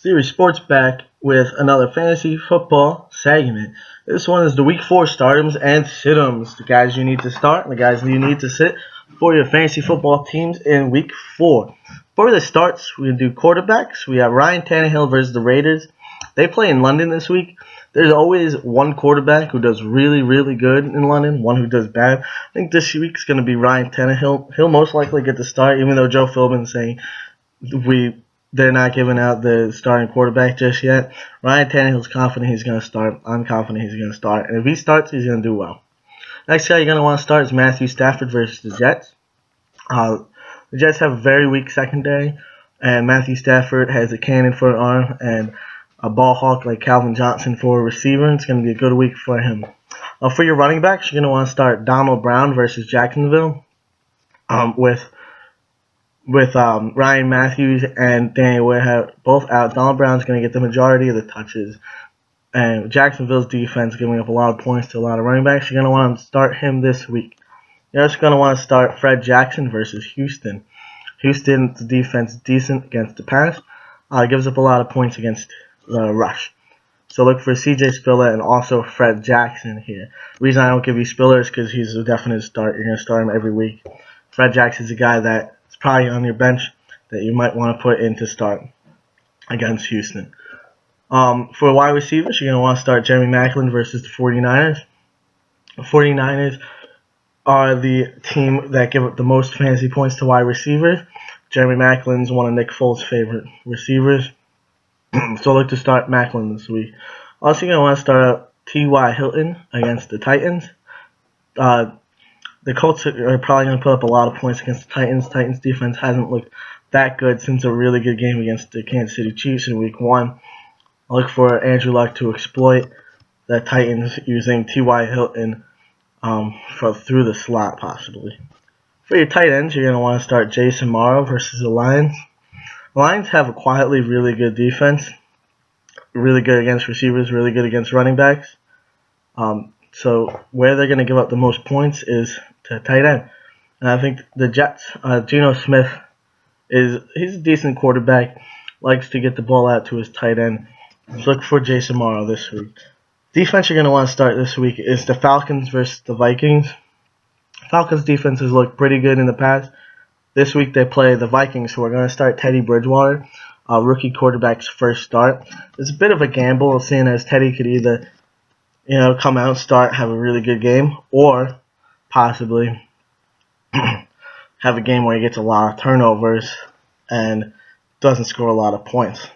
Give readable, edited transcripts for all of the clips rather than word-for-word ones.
Series Sports back with another fantasy football segment. This one is the Week 4 startums and situms. The guys you need to start and the guys you need to sit for your fantasy football teams in Week 4. For the starts, we do quarterbacks. We have Ryan Tannehill versus the Raiders. They play in London this week. There's always one quarterback who does really, really good in London, one who does bad. I think this week's going to be Ryan Tannehill. He'll most likely get the start, even though Joe Philbin's saying they're not giving out the starting quarterback just yet. Ryan Tannehill's confident he's going to start. I'm confident he's going to start. And if he starts, he's going to do well. Next guy you're going to want to start is Matthew Stafford versus the Jets. The Jets have a very weak secondary, and Matthew Stafford has a cannon for an arm and a ball hawk like Calvin Johnson for a receiver. It's going to be a good week for him. For your running backs, you're going to want to start Donald Brown versus Jacksonville with Ryan Matthews and Daniel Woodhead both out. Donald Brown's going to get the majority of the touches. And Jacksonville's defense giving up a lot of points to a lot of running backs. You're going to want to start him this week. You're also going to want to start Fred Jackson versus Houston. Houston's defense is decent against the pass. Gives up a lot of points against the rush. So look for CJ Spiller and also Fred Jackson here. The reason I don't give you Spiller is because he's a definite start. You're going to start him every week. Fred Jackson's a guy that is probably on your bench that you might want to put in to start against Houston. For wide receivers, you're going to want to start Jeremy Maclin versus the 49ers. The 49ers are the team that give up the most fantasy points to wide receivers. Jeremy Maclin's one of Nick Foles' favorite receivers. So look to start Maclin this week. Also, you're going to want to start out T.Y. Hilton against the Titans. The Colts are probably going to put up a lot of points against the Titans. Titans defense hasn't looked that good since a really good game against the Kansas City Chiefs in Week 1. I look for Andrew Luck to exploit the Titans using T.Y. Hilton through the slot, possibly. For your tight ends, you're going to want to start Jason Morrow versus the Lions. The Lions have a quietly really good defense. Really good against receivers, really good against running backs. So where they're going to give up the most points is to tight end. And I think the Jets, Geno Smith, he's a decent quarterback, likes to get the ball out to his tight end. So look for Jason Morrow this week. Defense you're going to want to start this week is the Falcons versus the Vikings. Falcons defense has looked pretty good in the past. This week they play the Vikings, so we're going to start Teddy Bridgewater, rookie quarterback's first start. It's a bit of a gamble, seeing as Teddy could either come out, start, have a really good game, or possibly have a game where he gets a lot of turnovers and doesn't score a lot of points.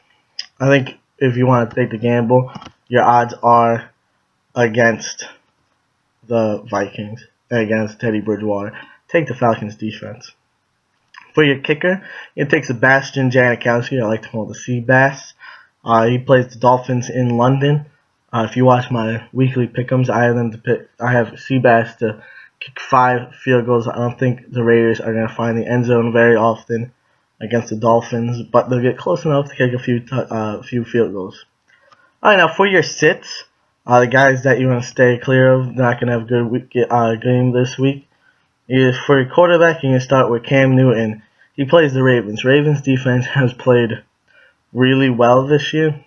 I think if you want to take the gamble, your odds are against the Vikings and against Teddy Bridgewater. Take the Falcons defense. For your kicker, it takes Sebastian Janikowski. I like to call it the Sea Bass. He plays the Dolphins in London. If you watch my weekly pick'ems, I have Seabass to kick 5 field goals. I don't think the Raiders are going to find the end zone very often against the Dolphins, but they'll get close enough to kick a few field goals. All right, now for your sits, the guys that you want to stay clear of, not going to have a good game this week. For your quarterback, you're going to start with Cam Newton. He plays the Ravens. Ravens defense has played really well this year,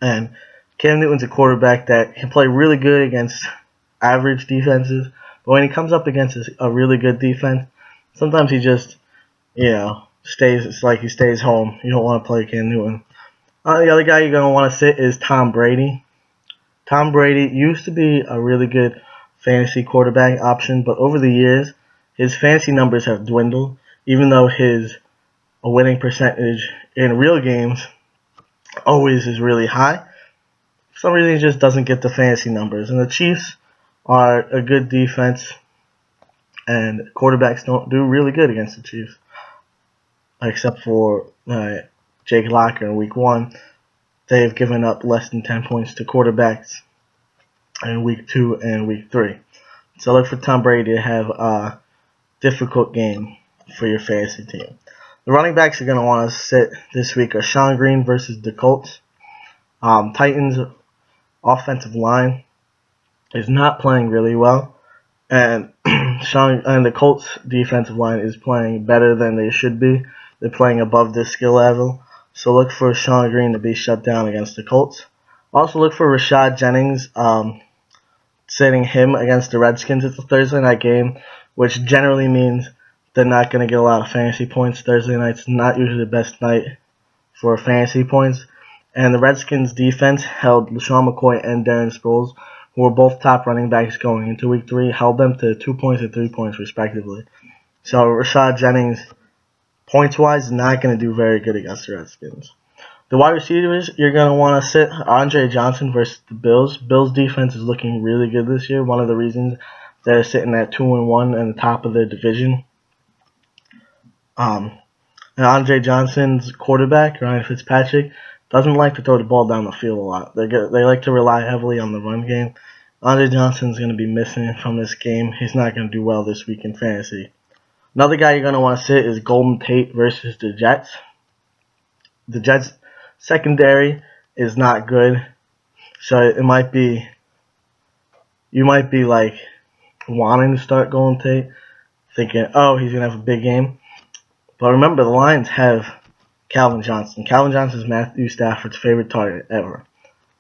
and Cam Newton's a quarterback that can play really good against average defenses, but when he comes up against a really good defense, sometimes he just, stays. It's like he stays home. You don't want to play Cam Newton. The other guy you're going to want to sit is Tom Brady. Tom Brady used to be a really good fantasy quarterback option, but over the years, his fantasy numbers have dwindled, even though his winning percentage in real games always is really high. For some reason, he just doesn't get the fantasy numbers. And the Chiefs are a good defense, and quarterbacks don't do really good against the Chiefs, except for Jake Locker in Week 1. They've given up less than 10 points to quarterbacks in Week 2 and Week 3. So look for Tom Brady to have a difficult game for your fantasy team. The running backs you're going to want to sit this week are Sean Green versus the Colts. Titans offensive line is not playing really well, and the Colts defensive line is playing better than they should be. They're playing above their skill level. So look for Sean Green to be shut down against the Colts. Also look for Rashad Jennings, sitting him against the Redskins. It's a Thursday night game, which generally means they're not going to get a lot of fantasy points. Thursday night's not usually the best night for fantasy points. And the Redskins defense held LaShawn McCoy and Darren Sproles, who were both top running backs going into week 3, held them to 2 points and 3 points respectively. So Rashad Jennings, points-wise, is not going to do very good against the Redskins. The wide receivers you're going to want to sit Andre Johnson versus the Bills. Bills defense is looking really good this year. One of the reasons they're sitting at 2-1 and the top of their division. And Andre Johnson's quarterback, Ryan Fitzpatrick, doesn't like to throw the ball down the field a lot. They like to rely heavily on the run game. Andre Johnson's going to be missing from this game. He's not going to do well this week in fantasy. Another guy you're going to want to sit is Golden Tate versus the Jets. The Jets secondary is not good, so you might be like wanting to start Golden Tate, thinking, oh, he's going to have a big game. But remember, the Lions have Calvin Johnson. Calvin Johnson is Matthew Stafford's favorite target ever.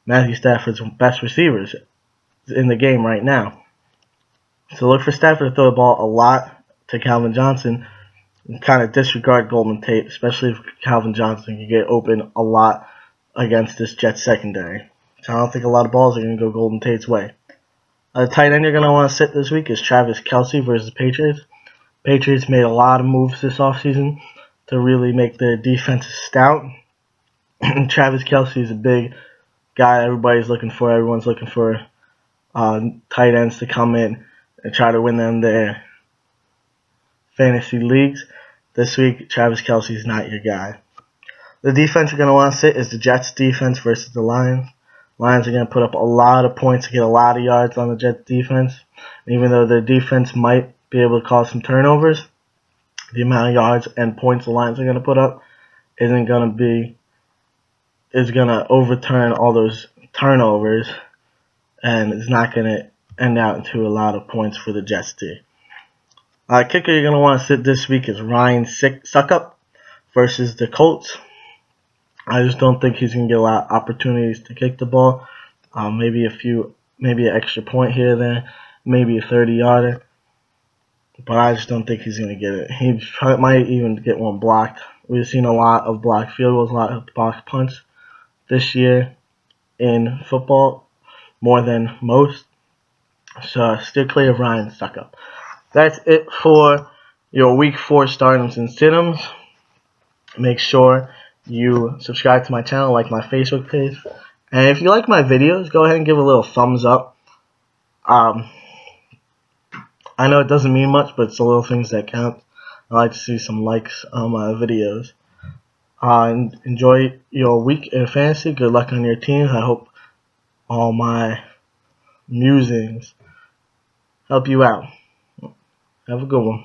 Matthew Stafford's best receivers in the game right now. So look for Stafford to throw the ball a lot to Calvin Johnson and kind of disregard Golden Tate, especially if Calvin Johnson can get open a lot against this Jets secondary. So I don't think a lot of balls are going to go Golden Tate's way. The tight end you're going to want to sit this week is Travis Kelce versus the Patriots. Patriots made a lot of moves this offseason to really make their defense stout. Travis Kelce is a big guy everybody's looking for. Everyone's looking for tight ends to come in and try to win them their fantasy leagues. This week, Travis Kelce is not your guy. The defense you're going to want to sit is the Jets defense versus the Lions. Lions are going to put up a lot of points to get a lot of yards on the Jets defense. Even though their defense might be able to cause some turnovers, the amount of yards and points the Lions are going to put up is going to overturn all those turnovers, and it's not going to end out into a lot of points for the Jets team. Kicker you're going to want to sit this week is Ryan Succop versus the Colts. I just don't think he's going to get a lot of opportunities to kick the ball. Maybe an extra point here or there, maybe a 30-yarder. But I just don't think he's going to get it. He might even get one blocked. We've seen a lot of blocked field goals, a lot of blocked punts this year in football, more than most. So steer clear of Ryan Succop. That's it for your Week 4 startums and situms. Make sure you subscribe to my channel, like my Facebook page. And if you like my videos, go ahead and give a little thumbs up. I know it doesn't mean much, but it's the little things that count. I like to see some likes on my videos. And enjoy your week in fantasy. Good luck on your teams. I hope all my musings help you out. Have a good one.